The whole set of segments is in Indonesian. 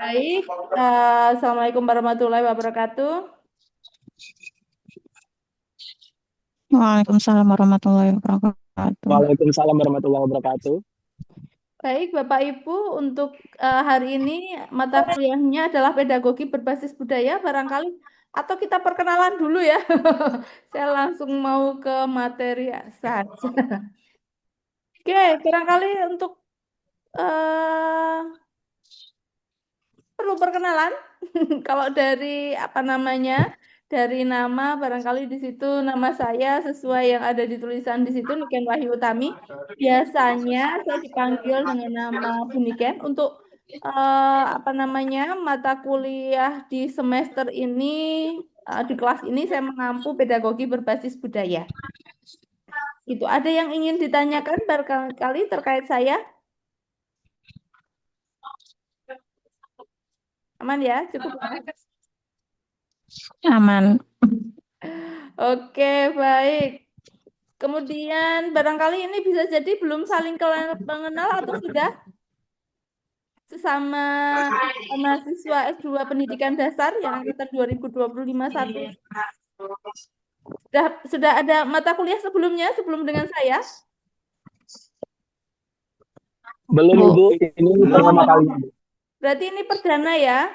Baik, Assalamualaikum warahmatullahi wabarakatuh. Waalaikumsalam warahmatullahi wabarakatuh. Waalaikumsalam warahmatullahi wabarakatuh. Baik, Bapak Ibu, untuk hari ini mata kuliahnya adalah pedagogi berbasis budaya, barangkali atau kita perkenalan dulu ya. Saya langsung mau ke materi saja. Oke, barangkali untuk eh, perlu perkenalan. Kalau dari apa namanya, dari nama barangkali di situ nama saya sesuai yang ada di tulisan di situ Niken Wahyu Utami. Biasanya saya dipanggil dengan nama Bu Niken untuk apa namanya mata kuliah di semester ini di kelas ini saya mengampu pedagogi berbasis budaya. Itu ada yang ingin ditanyakan barangkali terkait saya? Aman ya, cukup ya. Aman. Oke, baik. Kemudian barangkali ini bisa jadi belum saling mengenal atau sudah sesama mahasiswa S2 Pendidikan Dasar yang angkatan 2025 satu. Sudah ada mata kuliah sebelumnya sebelum dengan saya? Belum Bu, Ibu, ini pertama Belum. kali. Berarti ini perdana ya.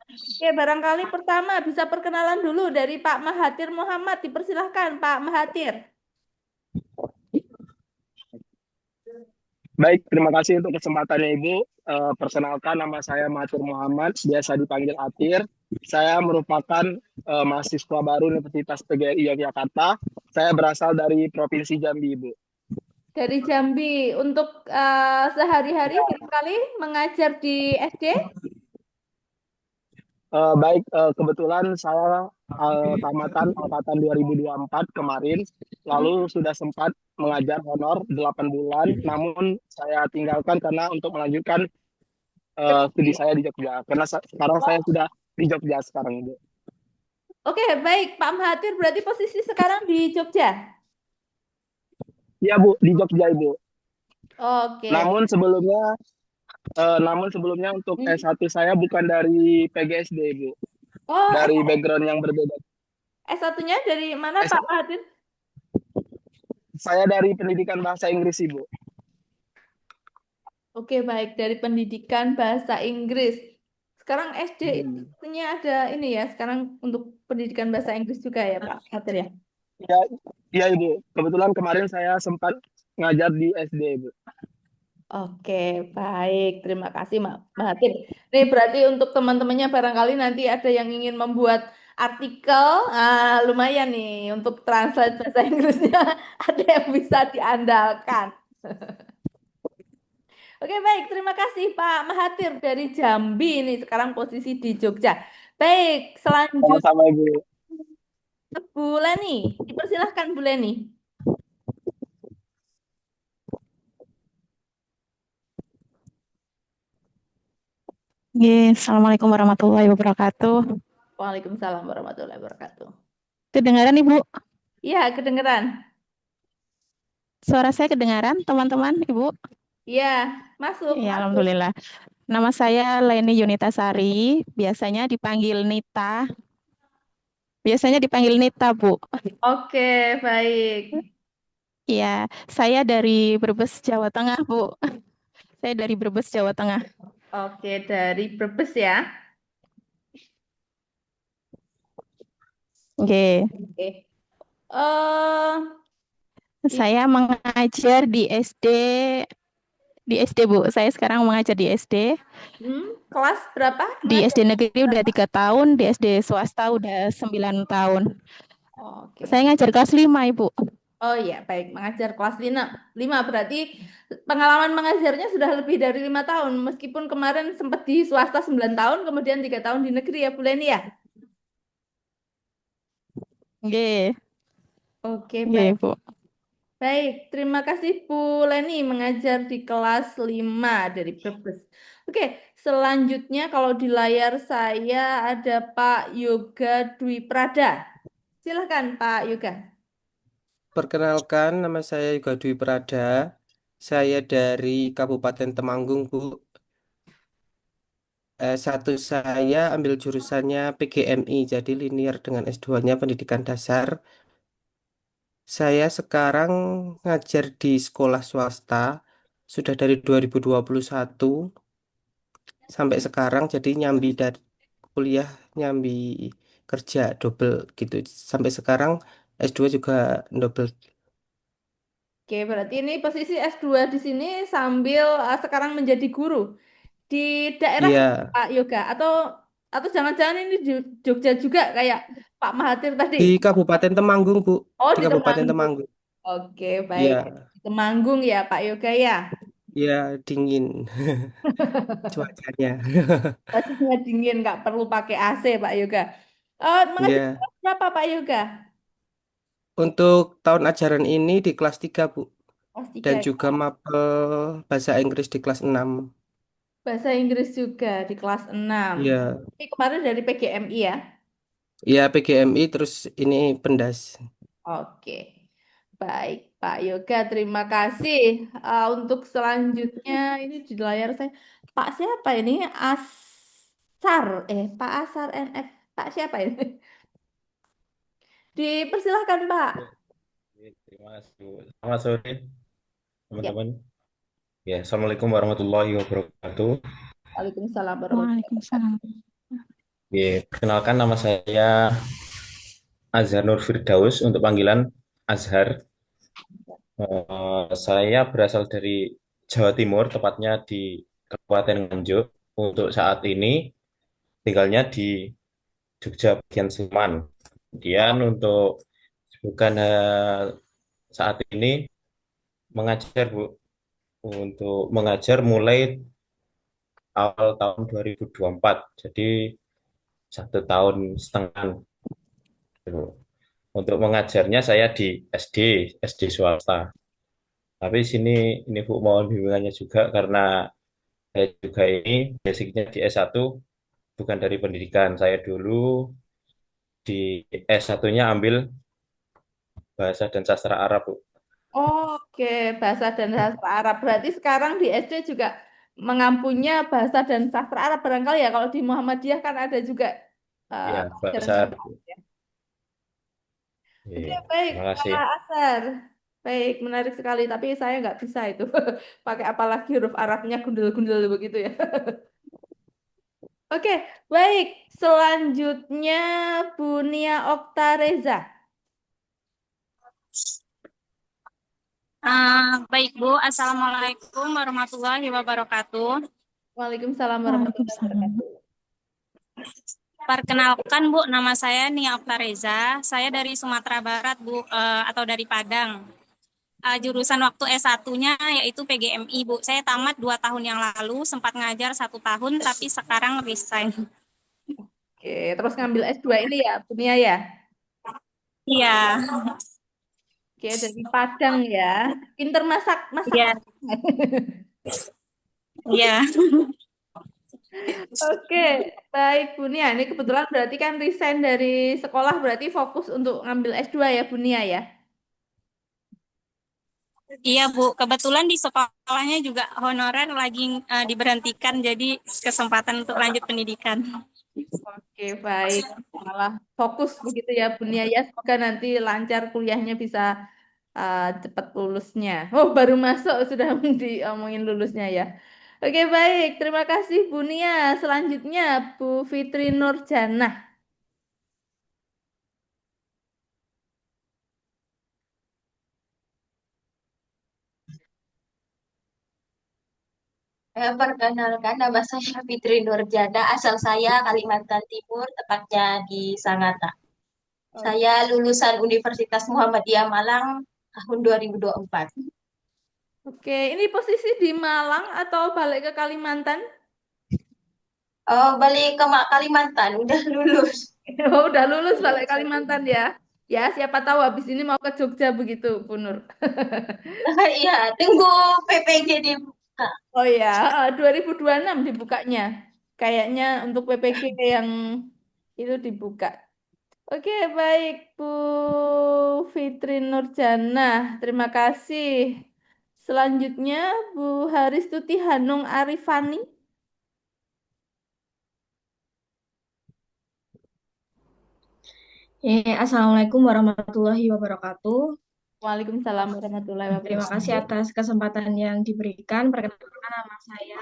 Oke, barangkali pertama bisa perkenalan dulu dari Pak Mahathir Muhammad. Dipersilahkan Pak Mahathir. Baik, terima kasih untuk kesempatannya Ibu. Perkenalkan, nama saya Matur Muhammad, biasa dipanggil Atir. Saya merupakan mahasiswa baru Universitas PGRI Yogyakarta. Saya berasal dari Provinsi Jambi, Ibu. Dari Jambi untuk sehari-hari barangkali mengajar di SD. Baik, kebetulan saya tamatan angkatan 2024 kemarin, lalu sudah sempat mengajar honor 8 bulan, namun saya tinggalkan karena untuk melanjutkan studi saya di Jogja. Karena sekarang saya sudah di Jogja sekarang, Ibu. Oke, baik. Pak Mahathir berarti posisi sekarang di Jogja. Iya, Bu, di Jogja, Ibu. Oke. Namun sebelumnya untuk Hmm. S1 saya bukan dari PGSD, Ibu. Oh, Dari background yang berbeda. S1-nya dari mana S- Pak Mahathir? saya dari pendidikan bahasa Inggris, Ibu. Oke, baik. Dari pendidikan bahasa Inggris. Sekarang SD Hmm. itu ada ini ya. Sekarang untuk pendidikan bahasa Inggris juga ya Pak Mahathir ya. Ya, iya, Ibu. Kebetulan kemarin saya sempat ngajar di SD, Ibu. Oke, baik. Terima kasih, Mak Mahathir. Ini berarti untuk teman-temannya barangkali nanti ada yang ingin membuat artikel, lumayan nih untuk translate bahasa Inggrisnya ada yang bisa diandalkan. Oke, baik. Terima kasih Pak Mahathir dari Jambi ini sekarang posisi di Jogja. Baik, selanjutnya Sama-sama, Ibu. Bu Leni. Dipersilahkan Bu Leni. Assalamualaikum warahmatullahi wabarakatuh. Waalaikumsalam warahmatullahi wabarakatuh. Kedengaran Ibu? Iya, kedengeran. Suara saya kedengaran, teman-teman, Ibu? Iya, masuk, Ya, masuk. alhamdulillah. Nama saya Leni Yunita Sari, biasanya dipanggil Nita. Biasanya dipanggil Nita, Bu. Oke, baik. Iya, saya dari Brebes, Jawa Tengah, Bu. Saya dari Brebes, Jawa Tengah. Oke, dari Brebes ya. Oke. Oke. Eh, di Saya mengajar di SD, Bu. Saya sekarang mengajar di SD. kelas berapa Di mengajar? SD negeri udah 3 tahun, di SD swasta udah 9 tahun. Oke. Saya ngajar kelas 5, Ibu. Oh iya, baik. Mengajar kelas 5. 5 berarti pengalaman mengajarnya sudah lebih dari 5 tahun. Meskipun kemarin sempat di swasta 9 tahun, kemudian 3 tahun di negeri ya, Bu Leni ya. Oke, Oke, oke, baik. Bu. Baik, terima kasih Bu Leni mengajar di kelas 5 dari Brebes. Oke, selanjutnya kalau di layar saya ada Pak Yoga Dwi Prada. Silakan Pak Yoga. Perkenalkan, nama saya Yoga Dwi Prada. Saya dari Kabupaten Temanggung, Bu. satu saya ambil jurusannya PGMI, jadi linear dengan S2-nya Pendidikan Dasar. Saya sekarang ngajar di sekolah swasta, sudah dari 2021 sampai sekarang, jadi nyambi dari kuliah, nyambi kerja double gitu. Sampai sekarang S2 juga double. Oke, berarti ini posisi S2 di sini sambil sekarang menjadi guru di daerah Iya, Pak Yoga atau jangan-jangan ini di Jogja juga kayak Pak Mahathir tadi. di Kabupaten Temanggung, Bu. Oh, Di di Kabupaten Temanggung. Temanggung. Oke, baik. Iya, Di Temanggung ya, Pak Yoga ya. iya dingin cuacanya. Pastinya dingin, nggak perlu pakai AC, Pak Yoga. Mengajar Iya. kelas berapa, Pak Yoga? Untuk tahun ajaran ini di kelas 3 Bu. Kelas Dan 3. juga mapel bahasa Inggris di kelas 6. Bahasa Inggris juga di kelas 6. Iya. Ini kemarin dari PGMI ya. Iya, PGMI terus ini pendas. Oke. Baik, Pak Yoga, terima kasih. Untuk selanjutnya ini di layar saya. Pak siapa ini? Pak Asar NF. Pak siapa ini? Dipersilahkan, Pak. Terima kasih, Bu. Selamat sore, Ya, teman-teman. Ya, Assalamualaikum warahmatullahi wabarakatuh. Waalaikumsalam warahmatullahi Waalaikumsalam. wabarakatuh. Ya, perkenalkan nama saya Azhar Nur Firdaus untuk panggilan Azhar. Saya berasal dari Jawa Timur, tepatnya di Kabupaten Nganjuk. Untuk saat ini tinggalnya di Jogja bagian Sleman. Kemudian untuk bukan saat ini mengajar, Bu. Untuk mengajar mulai awal tahun 2024. Jadi 1 tahun setengah. Gitu. Untuk mengajarnya saya di SD swasta. Tapi sini ini Bu mohon bimbingannya juga karena saya juga ini basicnya di S1 bukan dari pendidikan. Saya dulu di S1-nya ambil bahasa dan sastra Arab, Bu. Oke, bahasa dan sastra Arab. Berarti sekarang di SD juga mengampunya bahasa dan sastra Arab barangkali ya. Kalau di Muhammadiyah kan ada juga Ya, pelajaran bahasa bahasa Arab, Arab Bu. ya. Oke, Iya, baik, terima kasih. Pak Asar. Baik, menarik sekali. Tapi saya nggak bisa itu. Pakai apalagi huruf Arabnya gundel-gundel begitu ya. Oke, baik. Selanjutnya Bu Nia Oktareza. Baik Bu, Assalamualaikum warahmatullahi wabarakatuh. Waalaikumsalam warahmatullahi Waalaikumsalam. wabarakatuh. Perkenalkan Bu, nama saya Nia Oktareza. Saya dari Sumatera Barat Bu, atau dari Padang. Jurusan waktu S1-nya yaitu PGMI Bu. Saya tamat 2 tahun yang lalu, sempat ngajar 1 tahun, tapi sekarang resign. Oke, terus ngambil S2 ini ya, Bu Nia ya. Iya, Oke, dari Padang ya. Pinter masak, masak. iya, iya. Oke, baik Bu Nia. Ini kebetulan berarti kan resign dari sekolah, berarti fokus untuk ngambil S2 ya Bu Nia ya. Iya Bu, kebetulan di sekolahnya juga honorer lagi diberhentikan, jadi kesempatan untuk lanjut pendidikan. Oke, baik. Malah fokus begitu ya Bu Nia ya. Semoga nanti lancar kuliahnya bisa cepat lulusnya. Oh, baru masuk sudah diomongin lulusnya ya. Oke, baik. Terima kasih Bu Nia. Selanjutnya Bu Fitri Nurjanah. Perkenalkan, nama saya Fitri Nurjana, asal saya Kalimantan Timur, tepatnya di Sangatta. Oh, Saya lulusan Universitas Muhammadiyah Malang tahun 2024. oke, ini posisi di Malang atau balik ke Kalimantan? Oh, balik ke Kalimantan, udah lulus. Oh, udah lulus balik Kalimantan ya. Ya, siapa tahu habis ini mau ke Jogja begitu, Bu Nur. Iya, tunggu PPG dibuka. Oh ya, 2026 dibukanya. Kayaknya untuk PPG yang itu dibuka. Oke, baik Bu Fitri Nurjana. Terima kasih. Selanjutnya Bu Haristuti Hanung Arifani. Assalamualaikum warahmatullahi wabarakatuh. Waalaikumsalam warahmatullahi Terima kasih wabarakatuh. atas kesempatan yang diberikan. Perkenalkan nama saya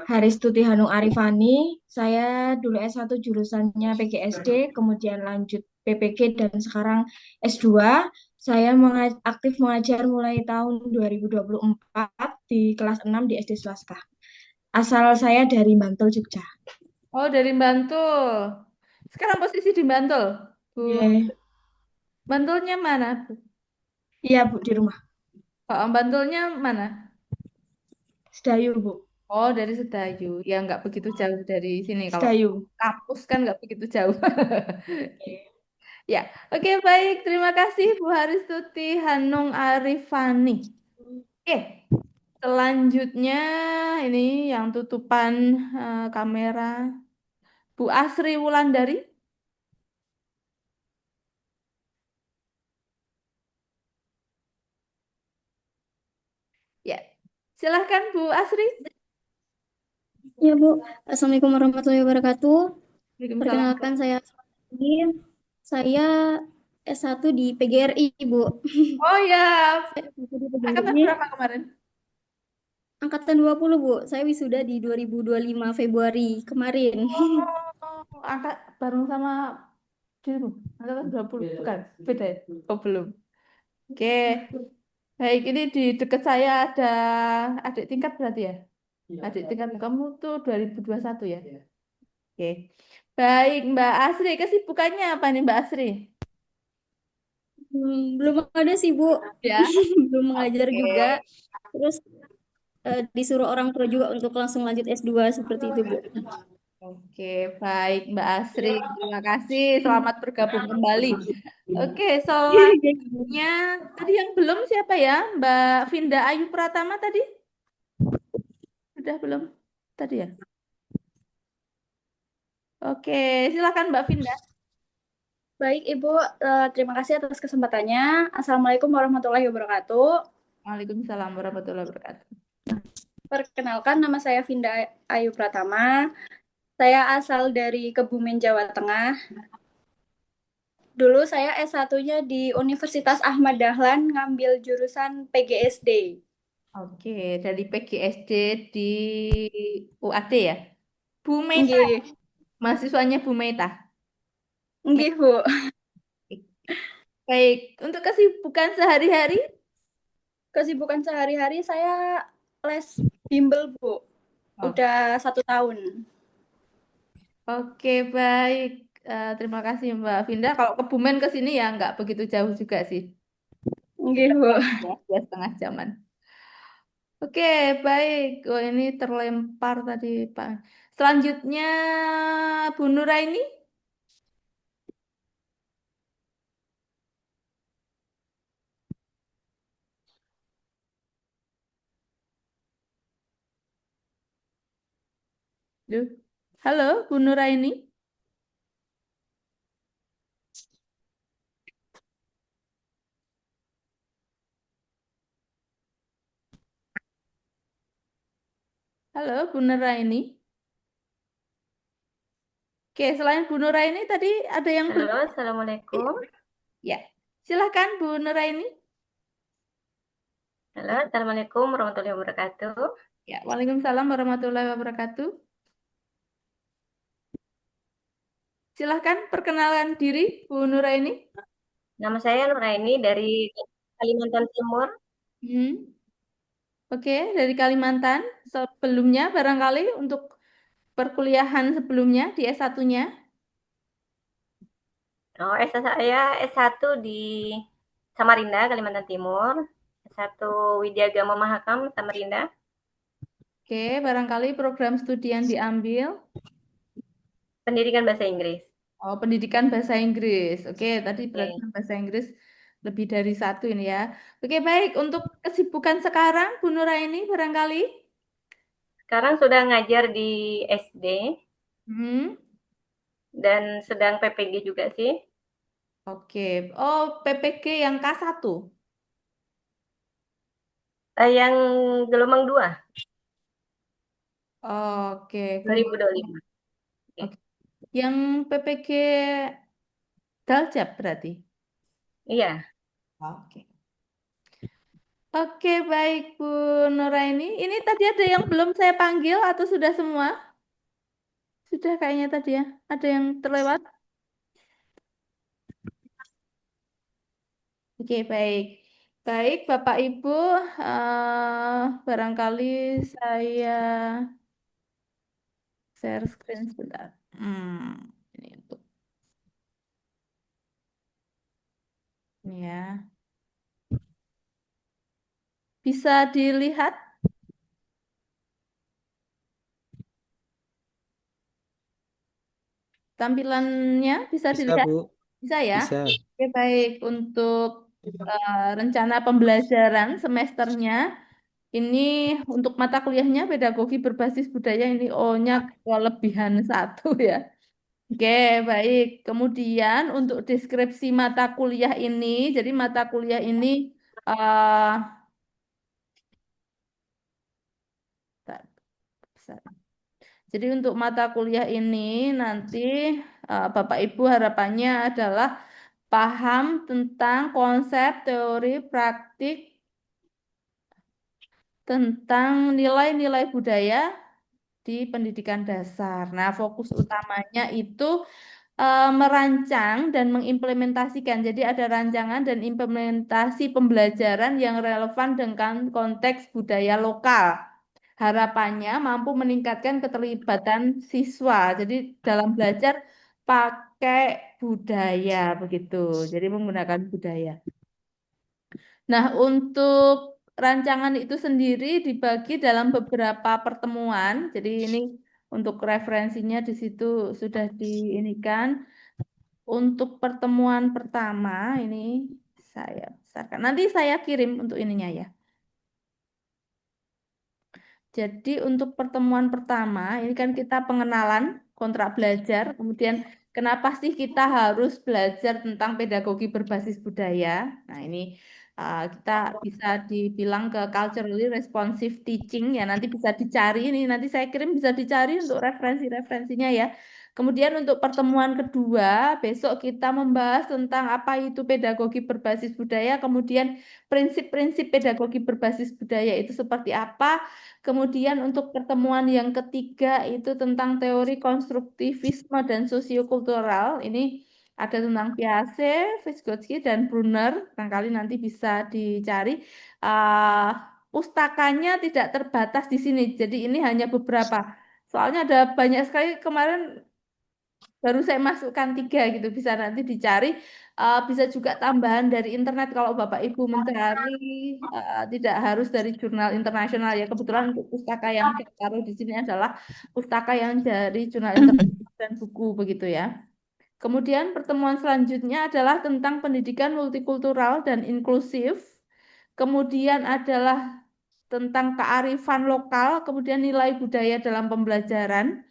Haristuti Hanung Arifani. Saya dulu S1 jurusannya PGSD, kemudian lanjut PPG dan sekarang S2. Saya aktif mengajar mulai tahun 2024 di kelas 6 di SD swasta. Asal saya dari Bantul, Jogja. Oh, dari Bantul. Sekarang posisi di Bantul. Bu, Iya, Bantulnya mana, Bu? iya, Bu, di rumah. Bantulnya mana? Sedayu, Bu. Oh, dari Sedayu. Ya, nggak begitu jauh dari sini. Kalau Sedayu. kampus kan nggak begitu jauh. Ya, oke baik. Terima kasih Bu Haristuti Hanung Arifani. Oke, selanjutnya ini yang tutupan kamera. Bu Asri Wulandari. Ya, silahkan Bu Asri. Ya, Bu. Assalamualaikum warahmatullahi wabarakatuh. Waalaikumsalam. Perkenalkan saya Salma. Saya S1 di PGRI, Bu. Oh ya, Saya S1 di angkatan PGRI berapa kemarin? angkatan 20, Bu. Saya wisuda di 2025 Februari kemarin. Oh, angkat bareng sama dirimu. Angkatan 20, bukan? Beda ya? Oh, belum. Oke, baik. Ini di dekat saya ada adik tingkat berarti ya? Adik tingkat kamu tuh 2021 ya? Oke. Baik, Mbak Asri. Kesibukannya apa nih, Mbak Asri? Belum ada sih, Bu. Ya. Belum mengajar Oke. juga. Terus disuruh orang tua juga untuk langsung lanjut S2 seperti itu, Bu. Oke, baik Mbak Asri. Terima kasih. Selamat bergabung kembali. Oke, selanjutnya tadi yang belum siapa ya? Mbak Vinda Ayu Pratama tadi? Sudah belum? Tadi ya? Oke, silakan Mbak Vinda. Baik, Ibu. Terima kasih atas kesempatannya. Assalamualaikum warahmatullahi wabarakatuh. Waalaikumsalam warahmatullahi wabarakatuh. Perkenalkan, nama saya Vinda Ayu Pratama. Saya asal dari Kebumen, Jawa Tengah. Dulu saya S1-nya di Universitas Ahmad Dahlan, ngambil jurusan PGSD. Oke, dari PGSD di UAD ya? Bu Meta, Nggih, mahasiswanya Bu Meta. nggih, Bu. Baik, untuk kesibukan sehari-hari? Kesibukan sehari-hari saya les bimbel, Bu. Oke, Udah 1 tahun. oke, baik. Terima kasih Mbak Vinda. Kalau Kebumen ke sini ya nggak begitu jauh juga sih. Nggih, Bu. Ya, 2,5 jaman. Oke, baik. Oh, ini terlempar tadi, Pak. Selanjutnya, Bu Nuraini. Duh. Halo, Bu Nuraini. Halo, Bu Nuraini. Oke, selain Bu Nuraini tadi ada yang belum? Halo, Assalamualaikum. Ya, silahkan Bu Nuraini. Halo, Assalamualaikum warahmatullahi wabarakatuh. Ya, Waalaikumsalam warahmatullahi wabarakatuh. Silahkan perkenalkan diri, Bu Nuraini. Nama saya Nuraini dari Kalimantan Timur. Hmm. Oke, dari Kalimantan. Sebelumnya barangkali untuk perkuliahan sebelumnya di S1-nya. Oh, saya S1 di Samarinda, Kalimantan Timur. S1 Widyagama Mahakam, Samarinda. Oke, barangkali program studi yang diambil. Pendidikan Bahasa Inggris. Oh, pendidikan bahasa Inggris. Oke, tadi berarti Oke. bahasa Inggris lebih dari satu ini ya. Oke, baik. Untuk kesibukan sekarang, Bu Nuraini barangkali. Sekarang sudah ngajar di SD Hmm. dan sedang PPG juga sih. Oke. Oh, PPG yang K1. Yang gelombang 2, Oke, gelombang. 2025. Oke. Oke. Yang PPG Daljab berarti. Iya. Oke. Oke, baik Bu Nuraini. Ini tadi ada yang belum saya panggil atau sudah semua? Sudah kayaknya tadi ya. Ada yang terlewat? Oke, baik. Baik, Bapak Ibu, barangkali saya share screen sebentar. Ini untuk ini ya. Bisa dilihat tampilannya? Bisa Bisa, dilihat? Bu. Bisa ya? Bisa. Oke, baik. Untuk rencana pembelajaran semesternya, ini untuk mata kuliahnya pedagogi berbasis budaya ini O-nya kelebihan satu ya. Oke, baik. Kemudian untuk deskripsi mata kuliah ini, jadi mata kuliah ini eh bentar, bentar. Jadi untuk mata kuliah ini nanti Bapak Ibu harapannya adalah paham tentang konsep, teori, praktik tentang nilai-nilai budaya di pendidikan dasar. Nah, fokus utamanya itu merancang dan mengimplementasikan. Jadi ada rancangan dan implementasi pembelajaran yang relevan dengan konteks budaya lokal. Harapannya mampu meningkatkan keterlibatan siswa. Jadi dalam belajar pakai budaya begitu. Jadi menggunakan budaya. Nah, untuk rancangan itu sendiri dibagi dalam beberapa pertemuan. Jadi ini untuk referensinya di situ sudah diinikan. Untuk pertemuan pertama ini saya besarkan. Nanti saya kirim untuk ininya ya. Jadi untuk pertemuan pertama ini kan kita pengenalan kontrak belajar. Kemudian kenapa sih kita harus belajar tentang pedagogi berbasis budaya? Nah ini kita bisa dibilang ke culturally responsive teaching ya. Nanti bisa dicari ini. Nanti saya kirim bisa dicari untuk referensi-referensinya ya. Kemudian untuk pertemuan kedua, besok kita membahas tentang apa itu pedagogi berbasis budaya, kemudian prinsip-prinsip pedagogi berbasis budaya itu seperti apa. Kemudian untuk pertemuan yang ketiga itu tentang teori konstruktivisme dan sosiokultural. Ini ada tentang Piaget, Vygotsky, dan Brunner. Barangkali nanti bisa dicari. Uh, Pustakanya tidak terbatas di sini. Jadi ini hanya beberapa. Soalnya ada banyak sekali kemarin baru saya masukkan tiga gitu. Bisa nanti dicari. Bisa juga tambahan dari internet kalau Bapak Ibu mencari tidak harus dari jurnal internasional ya. Kebetulan untuk pustaka yang saya taruh di sini adalah pustaka yang dari jurnal internasional dan buku begitu ya. Kemudian pertemuan selanjutnya adalah tentang pendidikan multikultural dan inklusif. Kemudian adalah tentang kearifan lokal, kemudian nilai budaya dalam pembelajaran.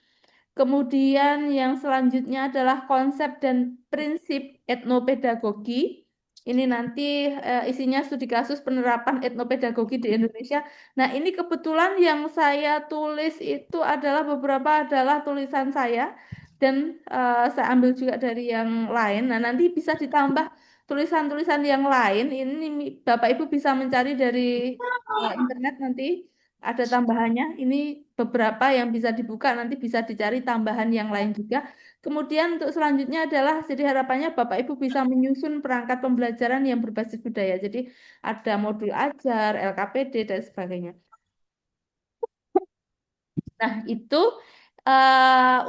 Kemudian yang selanjutnya adalah konsep dan prinsip etnopedagogi. Ini nanti isinya studi kasus penerapan etnopedagogi di Indonesia. Nah, ini kebetulan yang saya tulis itu adalah beberapa adalah tulisan saya dan saya ambil juga dari yang lain. Nah, nanti bisa ditambah tulisan-tulisan yang lain. Ini Bapak Ibu bisa mencari dari internet nanti ada tambahannya. Ini beberapa yang bisa dibuka, nanti bisa dicari tambahan yang lain juga. Kemudian untuk selanjutnya adalah, jadi harapannya Bapak Ibu bisa menyusun perangkat pembelajaran yang berbasis budaya. Jadi ada modul ajar, LKPD, dan sebagainya. Nah, itu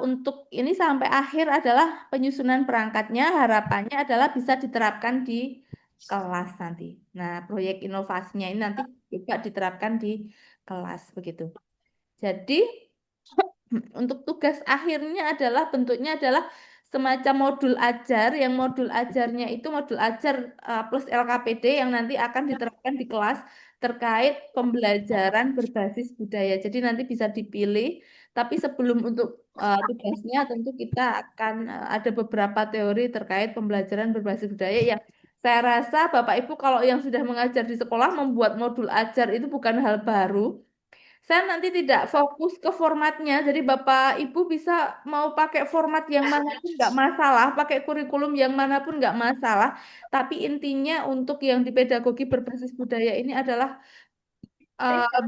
untuk ini sampai akhir adalah penyusunan perangkatnya. Harapannya adalah bisa diterapkan di kelas nanti. Nah, proyek inovasinya ini nanti juga diterapkan di kelas begitu. Jadi untuk tugas akhirnya adalah bentuknya adalah semacam modul ajar, yang modul ajarnya itu modul ajar plus LKPD yang nanti akan diterapkan di kelas terkait pembelajaran berbasis budaya. Jadi nanti bisa dipilih, tapi sebelum untuk tugasnya tentu kita akan ada beberapa teori terkait pembelajaran berbasis budaya yang saya rasa Bapak Ibu kalau yang sudah mengajar di sekolah membuat modul ajar itu bukan hal baru. Saya nanti tidak fokus ke formatnya, jadi Bapak Ibu bisa mau pakai format yang manapun nggak masalah, pakai kurikulum yang manapun nggak masalah. Tapi intinya untuk yang di pedagogi berbasis budaya ini adalah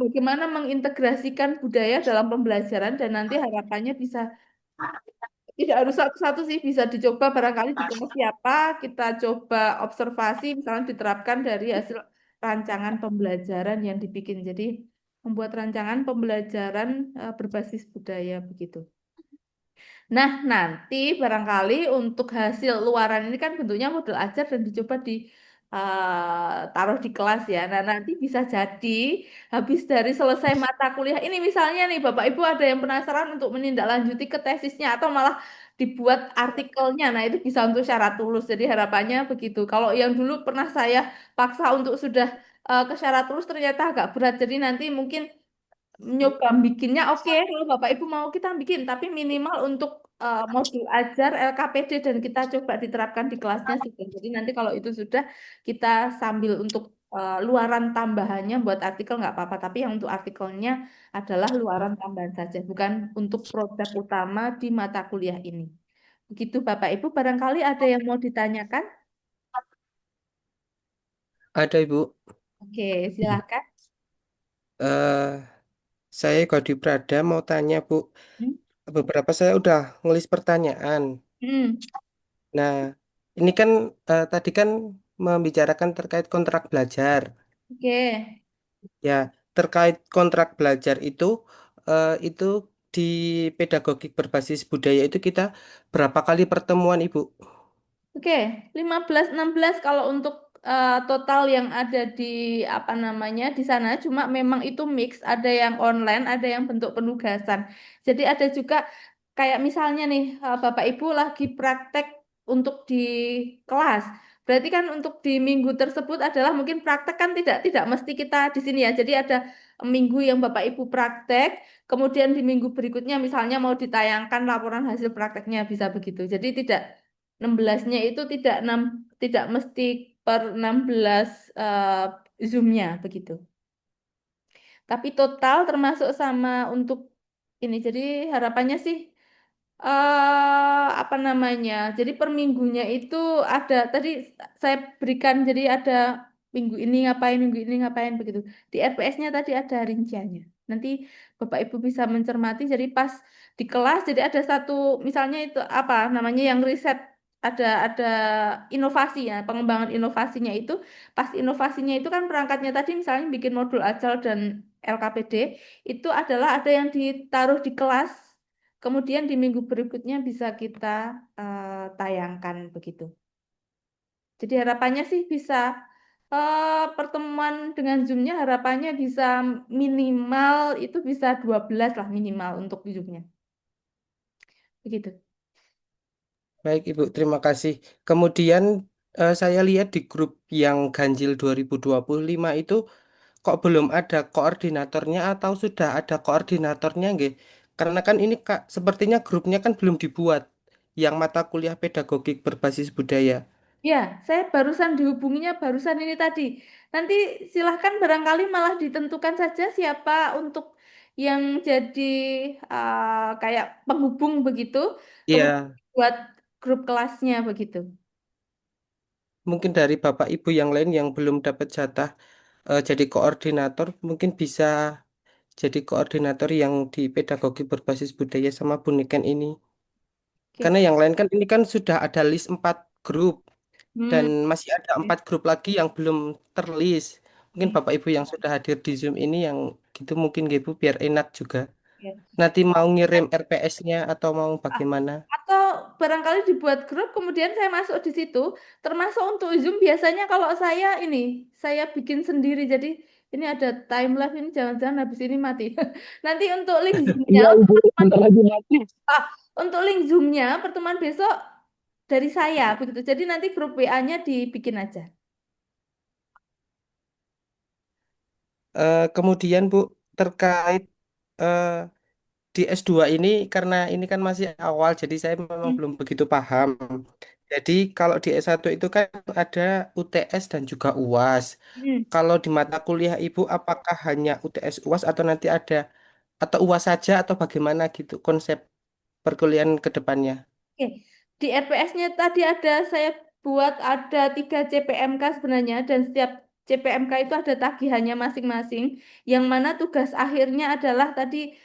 bagaimana mengintegrasikan budaya dalam pembelajaran dan nanti harapannya bisa tidak harus satu-satu sih bisa dicoba barangkali di kelas siapa kita coba observasi misalnya diterapkan dari hasil rancangan pembelajaran yang dibikin. Jadi membuat rancangan pembelajaran berbasis budaya begitu. Nah, nanti barangkali untuk hasil luaran ini kan bentuknya model ajar dan dicoba di taruh di kelas ya. Nah, nanti bisa jadi habis dari selesai mata kuliah ini misalnya nih Bapak Ibu ada yang penasaran untuk menindaklanjuti ke tesisnya atau malah dibuat artikelnya. Nah, itu bisa untuk syarat lulus. Jadi harapannya begitu. Kalau yang dulu pernah saya paksa untuk sudah ke syarat lulus ternyata agak berat. Jadi nanti mungkin nyoba bikinnya oke kalau Bapak Ibu mau kita bikin tapi minimal untuk modul ajar LKPD dan kita coba diterapkan di kelasnya sudah. Jadi nanti kalau itu sudah kita sambil untuk luaran tambahannya buat artikel nggak apa-apa tapi yang untuk artikelnya adalah luaran tambahan saja bukan untuk produk utama di mata kuliah ini. Begitu Bapak Ibu barangkali ada yang mau ditanyakan? Ada Ibu. Oke, silakan. Eh, saya Godi Prada mau tanya Bu. Hmm? Beberapa saya udah ngelis pertanyaan. Hmm, Nah, ini kan tadi kan membicarakan terkait kontrak belajar. oke. Ya, terkait kontrak belajar itu di pedagogik berbasis budaya itu kita berapa kali pertemuan, Ibu? Oke, 15-16 kalau untuk total yang ada di apa namanya di sana cuma memang itu mix, ada yang online, ada yang bentuk penugasan. Jadi ada juga kayak misalnya nih Bapak Ibu lagi praktek untuk di kelas. Berarti kan untuk di minggu tersebut adalah mungkin praktek kan tidak mesti kita di sini ya. Jadi ada minggu yang Bapak Ibu praktek, kemudian di minggu berikutnya misalnya mau ditayangkan laporan hasil prakteknya bisa begitu. Jadi tidak 16-nya itu tidak mesti per 16 Zoom-nya begitu. Tapi total termasuk sama untuk ini. Jadi harapannya sih apa namanya? Jadi per minggunya itu ada tadi saya berikan jadi ada minggu ini ngapain begitu. Di RPS-nya tadi ada rinciannya. Nanti Bapak Ibu bisa mencermati jadi pas di kelas jadi ada satu misalnya itu apa namanya yang riset ada inovasi ya, pengembangan inovasinya itu pas inovasinya itu kan perangkatnya tadi misalnya bikin modul AJAL dan LKPD itu adalah ada yang ditaruh di kelas. Kemudian di minggu berikutnya bisa kita tayangkan begitu. Jadi harapannya sih bisa pertemuan dengan Zoom-nya harapannya bisa minimal itu bisa 12 lah minimal untuk Zoom-nya. Begitu. Baik, Ibu, terima kasih. Kemudian saya lihat di grup yang Ganjil 2025 itu kok belum ada koordinatornya atau sudah ada koordinatornya nggih? Karena kan ini Kak, sepertinya grupnya kan belum dibuat yang mata kuliah pedagogik berbasis budaya. Ya, saya barusan dihubunginya barusan ini tadi. Nanti silahkan barangkali malah ditentukan saja siapa untuk yang jadi kayak penghubung begitu. Kemudian Iya, buat grup kelasnya begitu. mungkin dari Bapak Ibu yang lain yang belum dapat jatah jadi koordinator mungkin bisa jadi koordinator yang di pedagogi berbasis budaya sama Bu Niken ini. Karena Oke. yang lain kan ini kan sudah ada list 4 grup dan Hmm. masih ada 4 grup lagi yang belum terlist. Mungkin Oke. Bapak Ibu yang sudah hadir di Zoom ini yang gitu mungkin gitu biar enak juga. Ya. Nanti mau ngirim RPS-nya atau mau Ah, bagaimana? atau barangkali dibuat grup, kemudian saya masuk di situ. Termasuk untuk Zoom biasanya kalau saya bikin sendiri. Jadi ini ada time lapse ini jangan-jangan habis ini mati. Nanti untuk link Zoom-nya, Iya Ibu, bentar lagi mati. ah, untuk link Zoom-nya pertemuan besok dari saya begitu. Jadi nanti grup WA-nya dibikin aja. Kemudian Bu terkait eh, di S2 ini karena ini kan masih awal jadi saya memang Hmm. belum begitu paham. Jadi kalau di S1 itu kan ada UTS dan juga UAS. Hmm. Kalau di mata kuliah Ibu apakah hanya UTS UAS atau nanti ada atau UAS saja atau bagaimana gitu konsep perkuliahan ke depannya? Oke, di RPS-nya tadi ada saya buat ada 3 CPMK sebenarnya dan setiap CPMK itu ada tagihannya masing-masing. Yang mana tugas akhirnya adalah tadi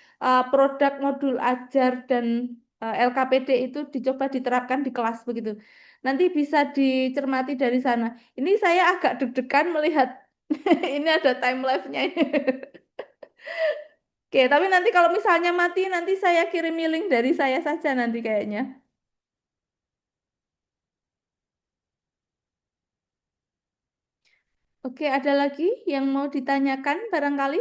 produk modul ajar dan LKPD itu dicoba diterapkan di kelas begitu. Nanti bisa dicermati dari sana. Ini saya agak deg-degan melihat ini ada time lapse-nya ini. Oke, tapi nanti kalau misalnya mati nanti saya kirim link dari saya saja nanti kayaknya. Oke, ada lagi yang mau ditanyakan barangkali?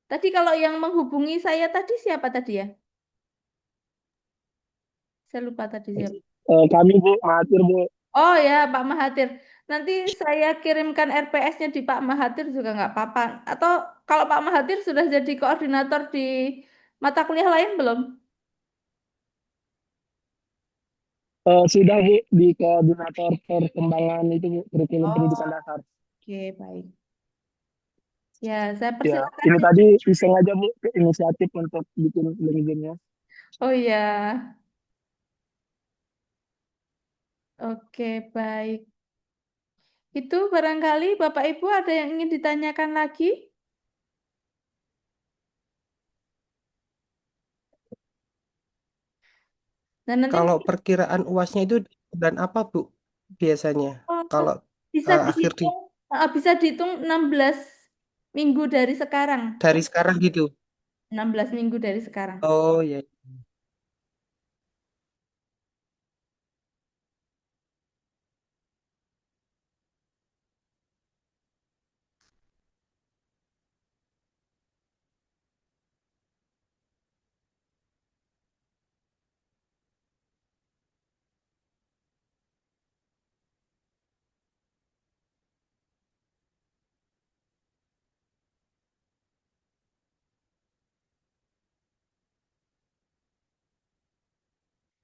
Tadi kalau yang menghubungi saya tadi siapa tadi ya? Saya lupa tadi siapa. Kami Bu, Mahathir Bu. Oh ya, Pak Mahathir. Nanti saya kirimkan RPS-nya di Pak Mahathir juga nggak apa-apa. Atau kalau Pak Mahathir sudah jadi koordinator di mata kuliah lain belum? Sudah Bu di koordinator perkembangan itu Bu, kurikulum Oh, pendidikan dasar. oke, baik. Ya, saya Ya, persilakan. ini tadi iseng aja Bu ke inisiatif untuk bikin LinkedIn-nya. Oh ya, oke, baik. Itu barangkali Bapak Ibu ada yang ingin ditanyakan lagi? Dan nanti Kalau perkiraan UASnya itu di bulan apa, Bu? Biasanya. oh, Kalau bisa akhir di dihitung, bisa dihitung 16 minggu dari sekarang. dari sekarang gitu. 16 minggu dari sekarang. Oh ya.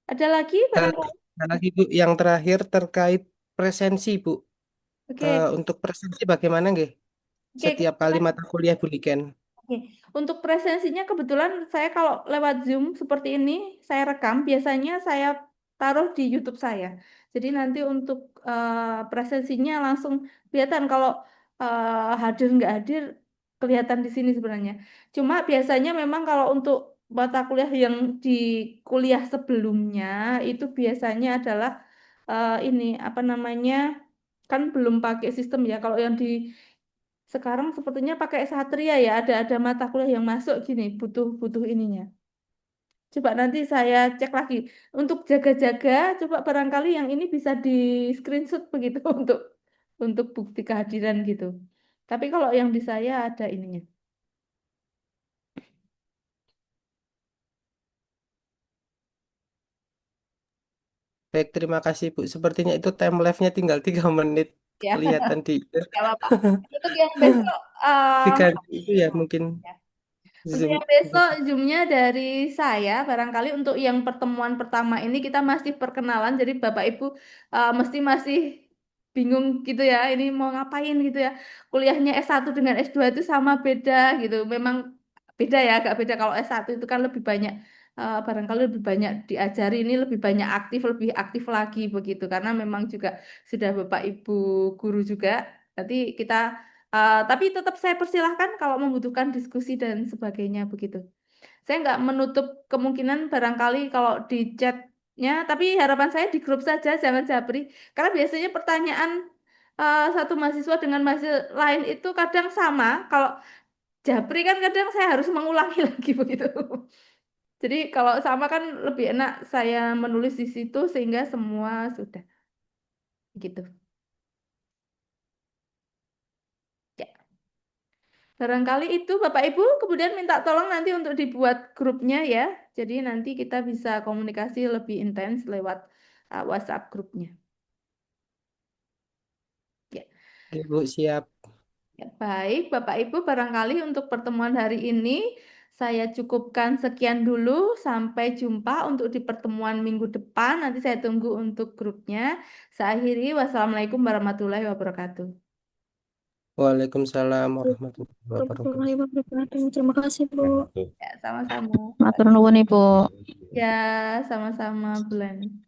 Ada lagi Dan barangkali? ada lagi Bu, yang terakhir terkait presensi Bu. Oke, Untuk presensi bagaimana nggih? oke. Setiap kali mata kuliah Bu Niken. Oke, untuk presensinya kebetulan saya kalau lewat Zoom seperti ini, saya rekam, biasanya saya taruh di YouTube saya. Jadi nanti untuk presensinya langsung kelihatan kalau hadir nggak hadir kelihatan di sini sebenarnya. Cuma biasanya memang kalau untuk mata kuliah yang di kuliah sebelumnya itu biasanya adalah ini apa namanya kan belum pakai sistem ya. Kalau yang di sekarang sepertinya pakai Satria ya, ada mata kuliah yang masuk gini, butuh butuh ininya. Coba nanti saya cek lagi. Untuk jaga-jaga, coba barangkali yang ini bisa di screenshot begitu untuk bukti kehadiran gitu. Tapi kalau yang di saya ada ininya. Baik, terima kasih Bu. Sepertinya itu time life-nya tinggal 3 menit Ya, kelihatan di nggak apa-apa. Untuk yang besok, diganti itu ya mungkin untuk Zoom. yang besok Zoom-nya dari saya, barangkali untuk yang pertemuan pertama ini kita masih perkenalan, jadi Bapak Ibu mesti masih bingung gitu ya, ini mau ngapain gitu ya. Kuliahnya S1 dengan S2 itu sama beda gitu. Memang beda ya, agak beda kalau S1 itu kan lebih banyak barangkali lebih banyak diajari, ini lebih aktif lagi begitu karena memang juga sudah Bapak Ibu guru juga. Nanti kita tapi tetap saya persilahkan kalau membutuhkan diskusi dan sebagainya begitu. Saya nggak menutup kemungkinan barangkali kalau di chatnya, tapi harapan saya di grup saja, jangan japri. Karena biasanya pertanyaan satu mahasiswa dengan mahasiswa lain itu kadang sama. Kalau japri kan kadang saya harus mengulangi lagi begitu. Jadi kalau sama kan lebih enak saya menulis di situ sehingga semua sudah gitu. Ya. Barangkali itu Bapak Ibu kemudian minta tolong nanti untuk dibuat grupnya ya. Jadi nanti kita bisa komunikasi lebih intens lewat WhatsApp grupnya. Ya. Oke, Bu, siap. Ya, baik, Bapak Ibu, barangkali untuk pertemuan hari ini saya cukupkan sekian dulu. Sampai jumpa untuk di pertemuan minggu depan. Nanti saya tunggu untuk grupnya. Saya akhiri. Wassalamualaikum warahmatullahi wabarakatuh. Waalaikumsalam warahmatullahi wabarakatuh. Warahmatullahi wabarakatuh. Terima kasih, Bu. Wabarakatuh. Ya, sama-sama. Matur nuwun Ibu. Ya, sama-sama, Bulan.